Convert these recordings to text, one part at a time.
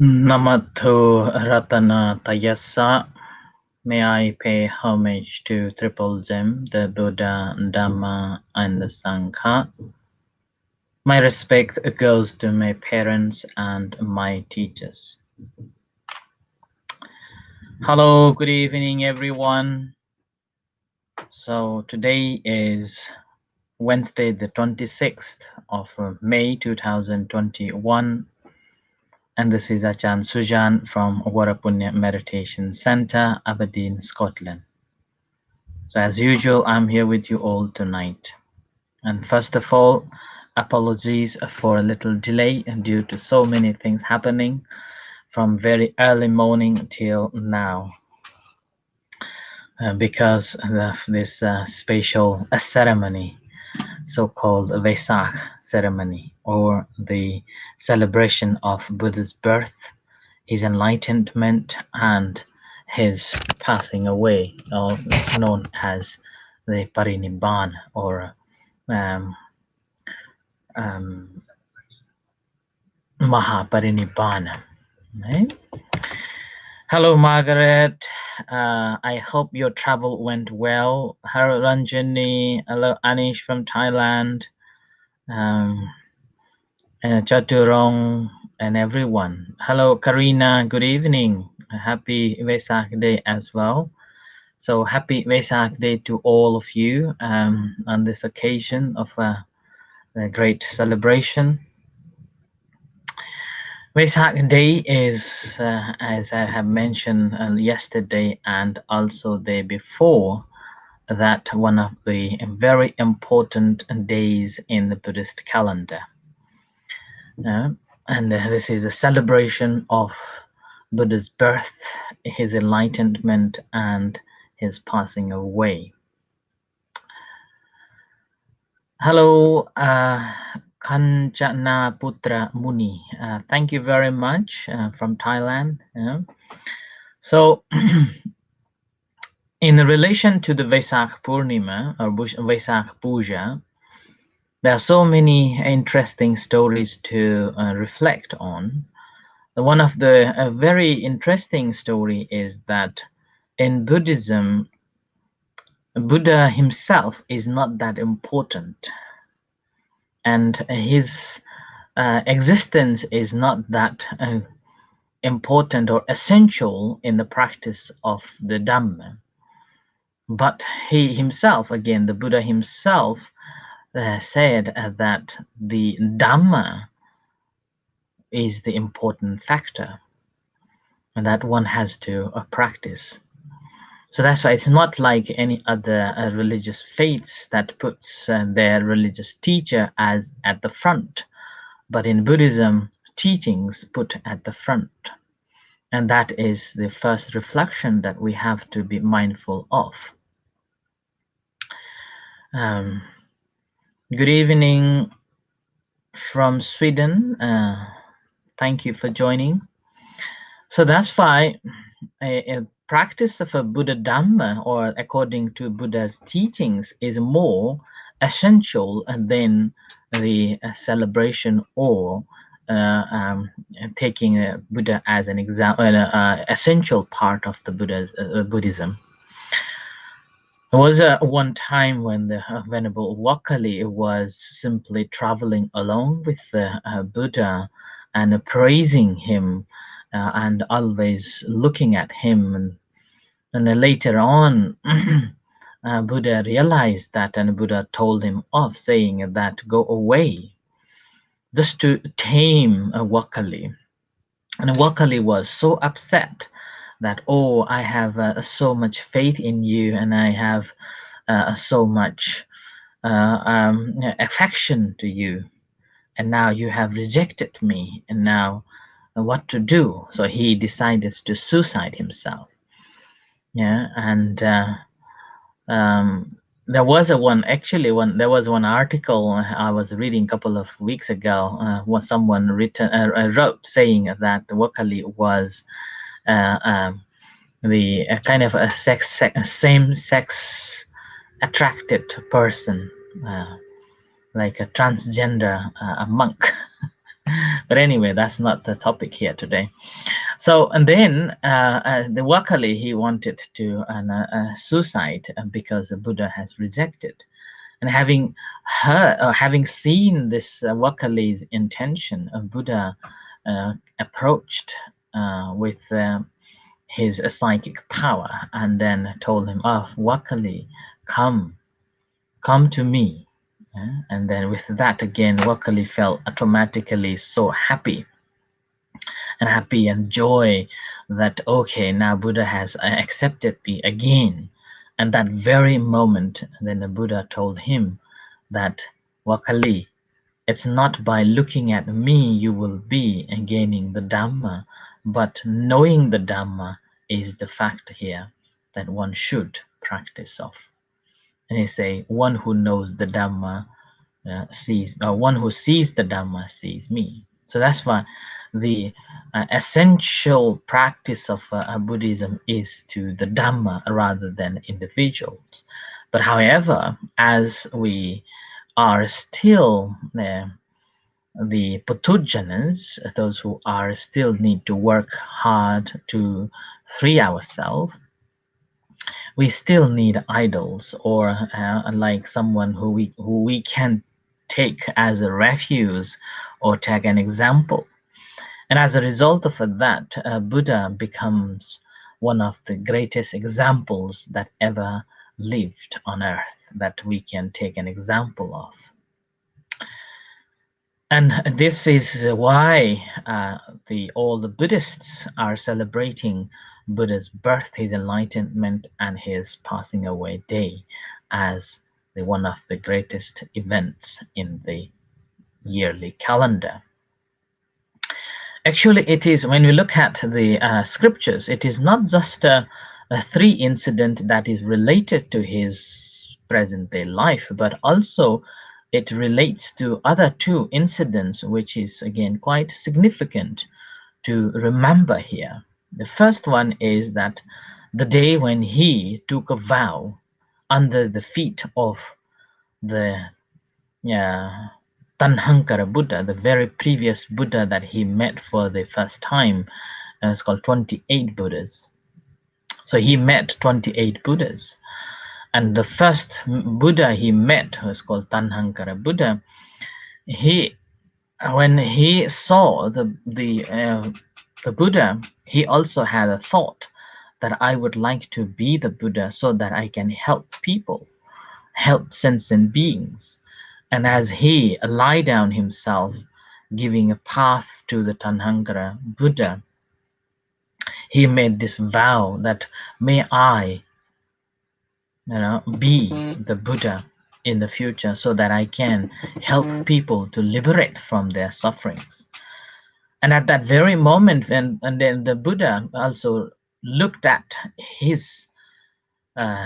Namato Ratana Tayassa. May I pay homage to Triple Gem, the Buddha, Dhamma, and the Sangha. My respect goes to my parents and my teachers. Hello, good evening, everyone. So today is Wednesday, the 26th of May 2021. And this is Achan Sujan from Warapunya Meditation Center, Aberdeen, Scotland. So as usual, I'm here with you all tonight. And first of all, apologies for a little delay due to so many things happening from very early morning till now. Because of this special ceremony, so-called Vesakha ceremony, or the celebration of Buddha's birth, his enlightenment, and his passing away, or known as the Parinibbana, or Mahaparinibbana. Right? Hello, Margaret. I hope your travel went well. Hello, Ranjani. Hello, Anish from Thailand. Chaturong and everyone. Hello, Karina. Good evening. Happy Vesak Day as well. So happy Vesak Day to all of you on this occasion of a great celebration. Vesak Day is, as I have mentioned yesterday and also the day before, that one of the very important days in the Buddhist calendar. And this is a celebration of Buddha's birth, his enlightenment, and his passing away. Hello, Kanchana Putra Muni. Thank you very much from Thailand. So, in relation to the Vesakha Purnima or Vesakha Puja, there are so many interesting stories to reflect on. One of the very interesting story is that in Buddhism, Buddha himself is not that important, and his existence is not that important or essential in the practice of the Dhamma. But he himself, again, the Buddha himself, said that the Dhamma is the important factor and that one has to practice. So that's why it's not like any other religious faiths that puts their religious teacher as at the front, but in Buddhism, teachings put at the front. And that is the first reflection that we have to be mindful of. Good evening from Sweden. Thank you for joining. So that's why a practice of a Buddha Dhamma, or according to Buddha's teachings, is more essential than the celebration or taking a Buddha as an example, essential part of the Buddhism. There was one time when the Venerable Wakali was simply traveling along with the Buddha and praising him and always looking at him. And later on, Buddha realized that, and Buddha told him off, saying that go away, just to tame Wakali. And Wakali was so upset that, oh, I have so much faith in you, and I have so much affection to you, and now you have rejected me, and now what to do? So he decided to suicide himself. Yeah, and there was one article I was reading a couple of weeks ago, when someone wrote saying that Wakali was the kind of a same-sex attracted person, like a transgender, a monk, But anyway, that's not the topic here today. So, and then the Wakali, he wanted to suicide because the Buddha has rejected. And having heard, having seen this Wakali's intention, Buddha approached with his psychic power and then told him, "Oh, Wakali, come to me." And then with that again, Wakali felt automatically so happy and joy that, okay, now Buddha has accepted me again. And that very moment, then the Buddha told him that, Wakali, it's not by looking at me you will be gaining the Dhamma, but knowing the Dhamma is the fact here that one should practice of. And he say, one who knows the Dhamma one who sees the Dhamma sees me. So that's why the essential practice of Buddhism is to the Dhamma rather than individuals. But however, as we are still the Putujanas, those who are still need to work hard to free ourselves, we still need idols, or like someone who we can take as a refuge or take an example. And as a result of that, Buddha becomes one of the greatest examples that ever lived on earth that we can take an example of. And this is why all the Buddhists are celebrating Buddha's birth, his enlightenment, and his passing away day as one of the greatest events in the yearly calendar. Actually, it is, when we look at the scriptures, it is not just a 3 incident that is related to his present day life, but also it relates to other 2 incidents, which is again quite significant to remember here. The first one is that the day when he took a vow under the feet of the Tanhankara Buddha, the very previous Buddha that he met for the first time. It's called 28 Buddhas. So he met 28 Buddhas. And the first Buddha he met was called Tanhankara Buddha. When he saw the Buddha, he also had a thought that I would like to be the Buddha so that I can help people, help sentient beings. And as he lie down himself, giving a path to the Tanhankara Buddha, he made this vow that may I be the Buddha in the future so that I can help people to liberate from their sufferings. And at that very moment, and then the Buddha also looked at his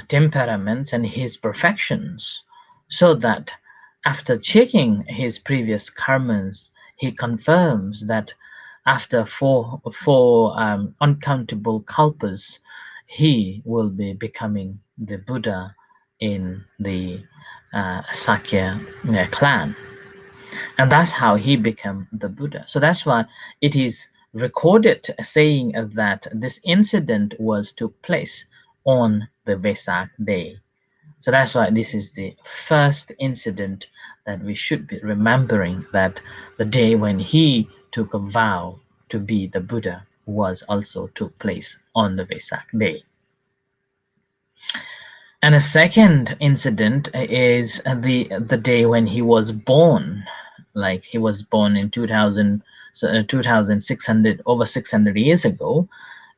temperaments and his perfections, so that after checking his previous karmas, he confirms that after four uncountable kalpas, he will be becoming the Buddha in the Sakya clan. And that's how he became the Buddha. So that's why it is recorded saying that this incident took place on the Vesak day. So that's why this is the first incident that we should be remembering, that the day when he took a vow to be the Buddha took place on the Vesak day. And a second incident is the day when he was born. Like he was born in 2600, over 600 years ago.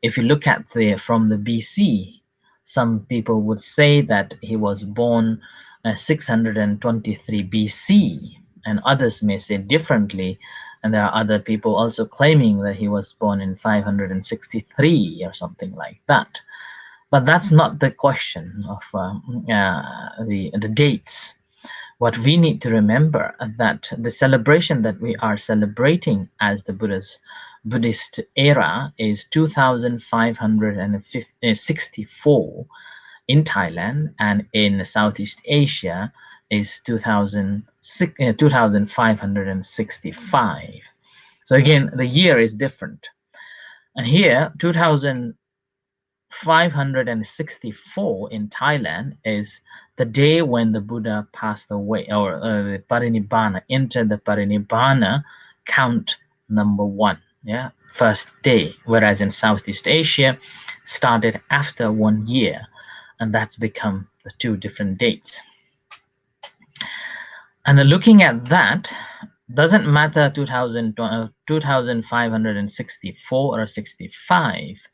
If you look at from the BC, some people would say that he was born 623 BC, and others may say differently. And there are other people also claiming that he was born in 563 or something like that. But that's not the question of the dates. What we need to remember that the celebration that we are celebrating as the Buddhist era is 2564 in Thailand, and in Southeast Asia is 2565. So So again, the year is different. And here, 2564 in Thailand is the day when the Buddha passed away, or the Parinibbana, entered the Parinibbana count number 1, yeah, first day, whereas in Southeast Asia, started after 1 year, and that's become the 2 different dates. And looking at that, doesn't matter 2564 or 65.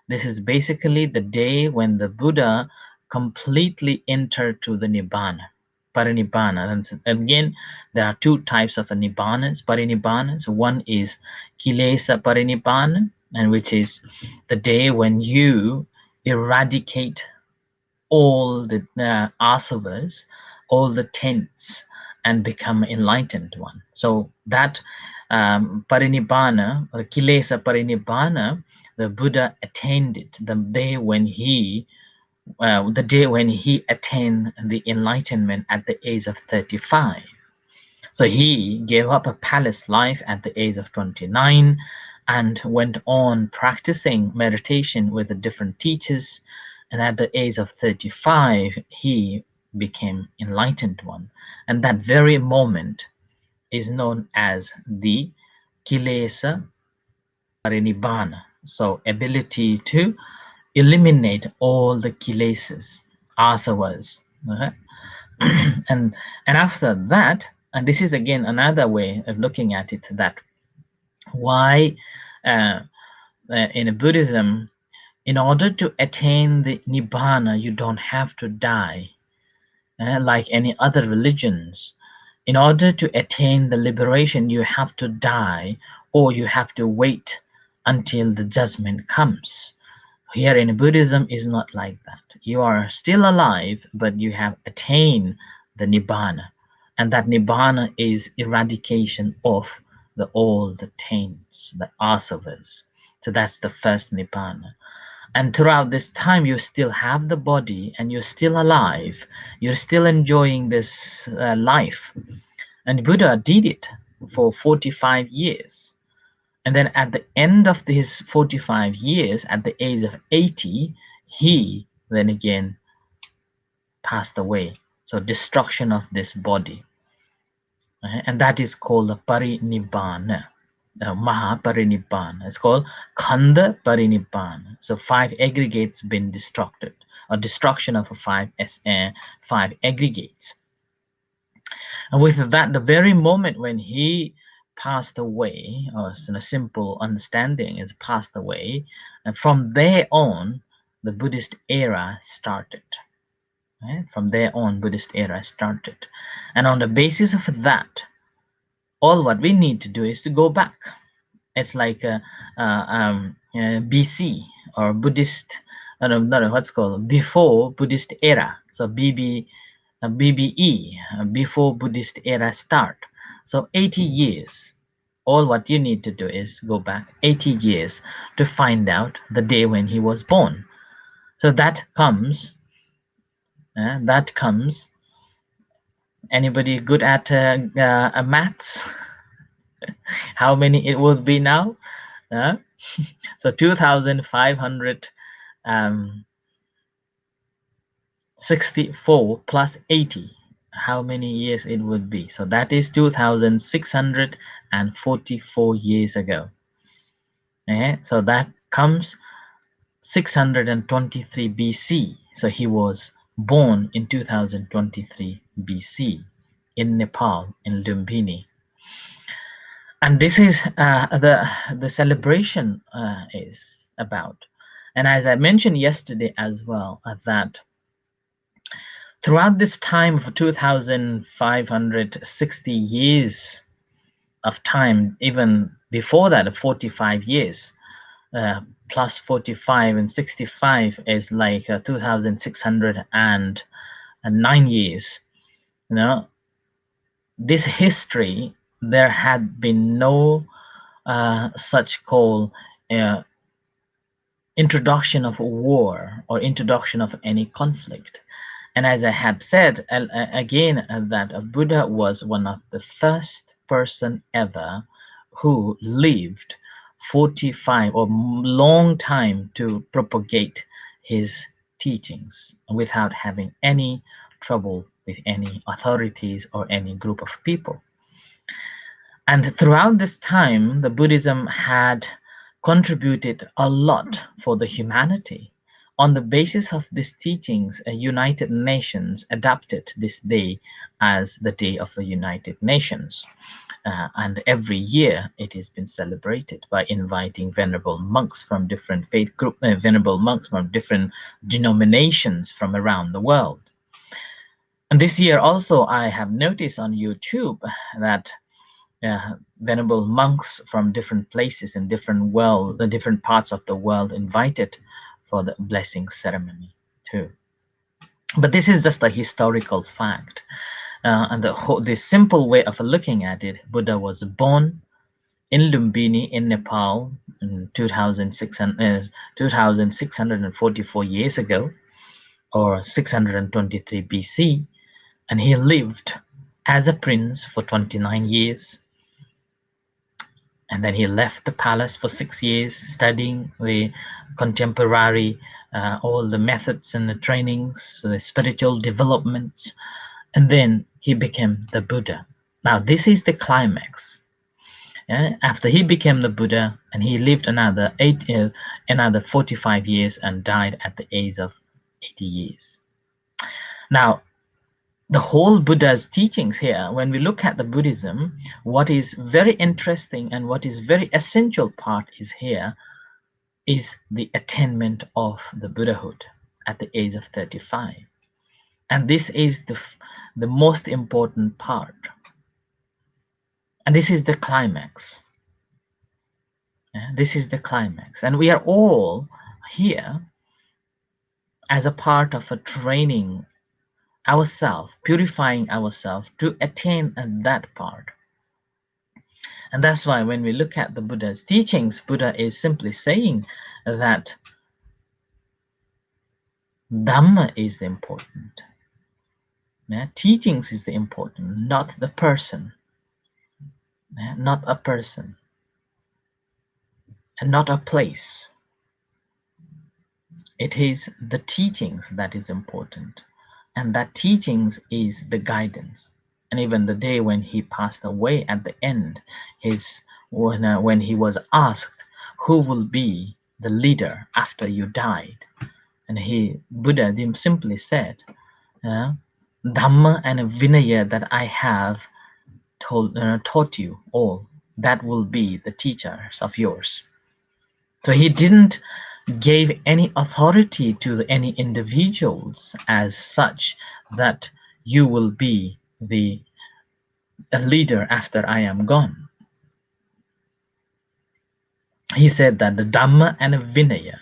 This is basically the day when the Buddha completely entered to the Nibbana, Parinibbana. And again, there are 2 types of Nibbanas, Parinibbanas. One is Kilesa Parinibbana, and which is the day when you eradicate all the asavas, all the tents, and become enlightened one. So that Parinibbana, or Kilesa Parinibbana, the Buddha attained it the day when he attained the enlightenment at the age of 35. So he gave up a palace life at the age of 29 and went on practicing meditation with the different teachers, and at the age of 35 he became enlightened one, and that very moment is known as the Kilesa Parinibbana. So ability to eliminate all the kilesas, asavas. and after that, and this is again another way of looking at it, that why in Buddhism, in order to attain the Nibbana, you don't have to die like any other religions. In order to attain the liberation, you have to die, or you have to wait until the judgment comes. Here in Buddhism is not like that. You are still alive, but you have attained the Nibbana. And that Nibbana is eradication of all the taints, the asavas. So that's the first Nibbana. And throughout this time, you still have the body and you're still alive. You're still enjoying this life. And Buddha did it for 45 years. And then at the end of his 45 years, at the age of 80, he then again passed away. So destruction of this body. And that is called the Parinibbana, Mahaparinibbana. It's called Khanda Parinibbana. So 5 aggregates been destructed, or destruction of 5 aggregates. And with that, the very moment when he passed away, or in a simple understanding is passed away, and from there on the Buddhist era started. From there on Buddhist era started, and on the basis of that, all what we need to do is to go back. It's like BC, or Buddhist, what's called before Buddhist era. So BBE, before Buddhist era start. So 80 years. All what you need to do is go back 80 years to find out the day when he was born. So that comes. Anybody good at maths? How many it would be now? So 2,564 plus 80. How many years it would be? So that is 2,644 years ago. So that comes 623 BC. So he was born in 2023 BC in Nepal, in Lumbini. And this is the celebration is about. And as I mentioned yesterday as well, that throughout this time of 2,560 years of time, even before that, 45 years, plus 45 and 65 is like 2,609 years. This history, there had been no such called introduction of war or introduction of any conflict. And as I have said again, that Buddha was one of the first person ever who lived 45 or long time to propagate his teachings without having any trouble with any authorities or any group of people. And throughout this time, the Buddhism had contributed a lot for the humanity. On the basis of these teachings, a United Nations adopted this day as the Day of the United Nations. And every year it has been celebrated by inviting venerable monks from different faith groups, venerable monks from different denominations from around the world. And this year also I have noticed on YouTube that venerable monks from different places in different parts of the world invited for the blessing ceremony too. But this is just a historical fact. And the simple way of looking at it, Buddha was born in Lumbini in Nepal in 2644 years ago, or 623 BC, and he lived as a prince for 29 years. And then he left the palace for 6 years, studying the contemporary, all the methods and the trainings, the spiritual developments. And then he became the Buddha. Now, this is the climax. After he became the Buddha, and he lived another 45 years and died at the age of 80 years. Now, the whole Buddha's teachings here, when we look at the Buddhism, what is very interesting and what is very essential part is here is the attainment of the Buddhahood at the age of 35. And this is the most important part. And this is the climax. This is the climax. And we are all here as a part of a training ourselves, purifying ourselves to attain that part. And that's why when we look at the Buddha's teachings, Buddha is simply saying that dhamma is the important. Teachings is the important, not the person. Not a person. And not a place. It is the teachings that is important. And that teachings is the guidance. And even the day when he passed away at the end, when he was asked, who will be the leader after you died? And Buddha simply said, Dhamma and Vinaya that I have taught you all, that will be the teachers of yours. So he didn't give any authority to any individuals as such that you will be a leader after I am gone. He said that the Dhamma and Vinaya,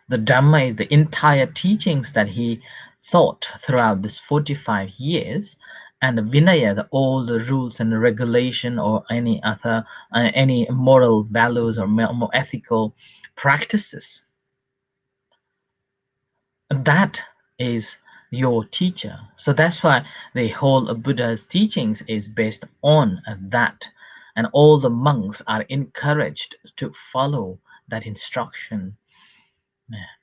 the Dhamma is the entire teachings that he taught throughout this 45 years, and the Vinaya, all the rules and regulation or any other, any moral values or more ethical practices. That is your teacher. So that's why the whole of Buddha's teachings is based on that. And all the monks are encouraged to follow that instruction.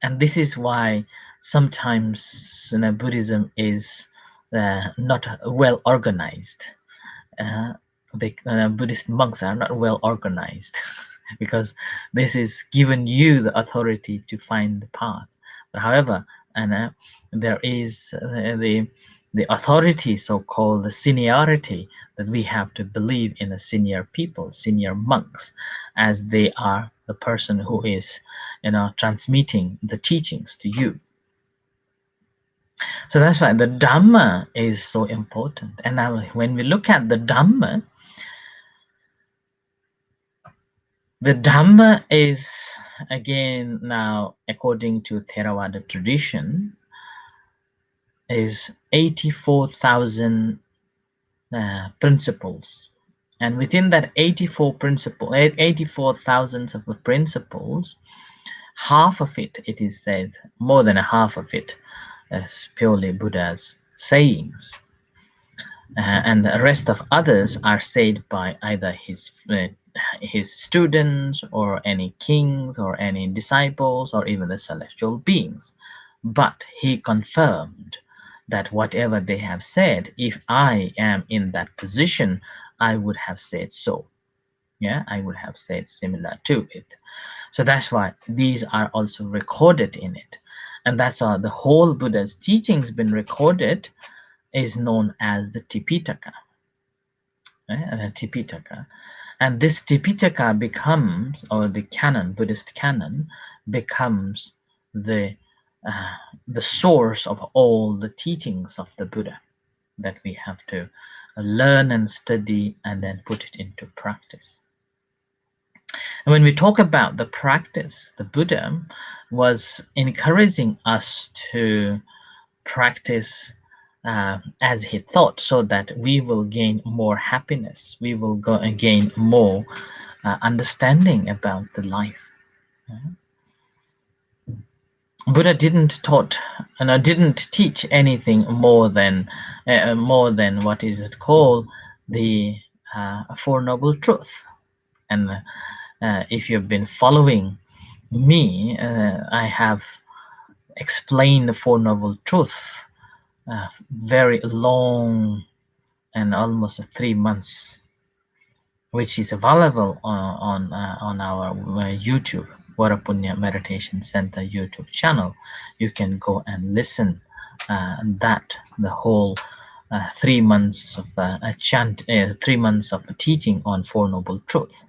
And this is why sometimes Buddhism is not well organized. Buddhist monks are not well organized because this is given you the authority to find the path. But however, there is the authority, so-called the seniority, that we have to believe in the senior people, senior monks, as they are the person who is transmitting the teachings to you. So that's why the Dhamma is so important. And now when we look at the Dhamma is, again, now according to Theravada tradition, is 84,000 principles. And within that 84,000 of the principles, half of it is said, more than a half of it, as purely Buddha's sayings. And the rest of others are said by either his his students or any kings or any disciples or even the celestial beings, but he confirmed that whatever they have said, if I am in that position, I would have said so. Yeah, I would have said similar to it. So that's why these are also recorded in it. And that's how the whole Buddha's teachings been recorded, is known as the Tipitaka. Tipitaka. And this Tipitaka becomes, or the canon, Buddhist canon, becomes the source of all the teachings of the Buddha that we have to learn and study and then put it into practice. And when we talk about the practice, the Buddha was encouraging us to practice as he thought, so that we will gain more happiness, we will go and gain more understanding about the life. Buddha didn't teach anything more than what is it called, the Four Noble Truths. And if you've been following me, I have explained the Four Noble Truths very long and almost 3 months, which is available on our YouTube, Varapunya Meditation Center YouTube channel. You can go and listen the whole 3 months of 3 months of teaching on Four Noble Truths,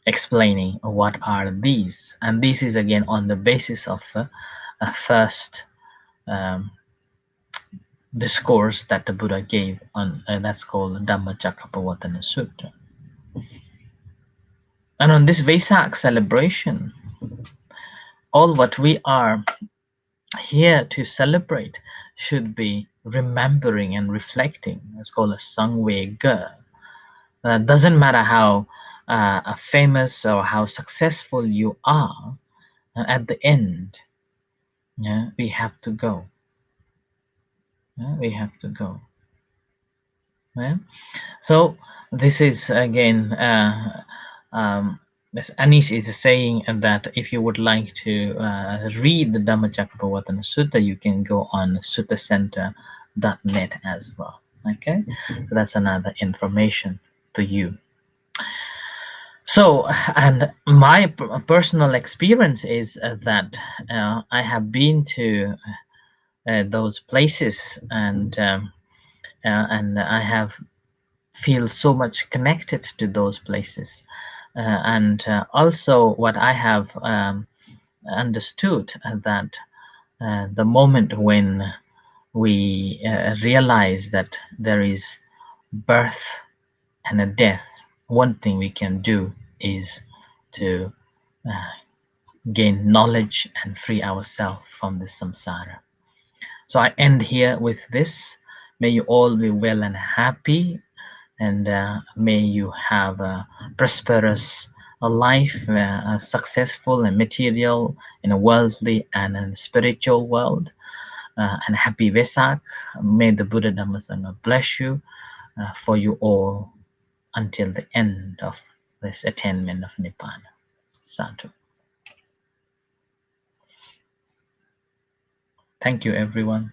explaining what are these. And this is again on the basis of a first discourse that the Buddha gave on, that's called Dhamma Chakkapavatana Sutta. And on this Vesakha celebration, all what we are here to celebrate should be remembering and reflecting. It's called a Sangwe Ge. Doesn't matter how famous or how successful you are, at the end, we have to go. We have to go. So this is again, as Anish is saying, that if you would like to read the Dhammacakkappavattana Sutta, you can go on suttacenter.net as well. Okay, so that's another information to you. So, and my personal experience is that I have been to those places, and I have feel so much connected to those places, and also what I have understood that the moment when we realize that there is birth and a death, one thing we can do is to gain knowledge and free ourselves from the samsara. So I end here with this. May you all be well and happy, and may you have a prosperous life, successful and material in a worldly and in a spiritual world. And happy Vesak. May the Buddha Dhamma Sangha bless you for you all until the end of this attainment of Nibbana. Sadhu. Thank you, everyone.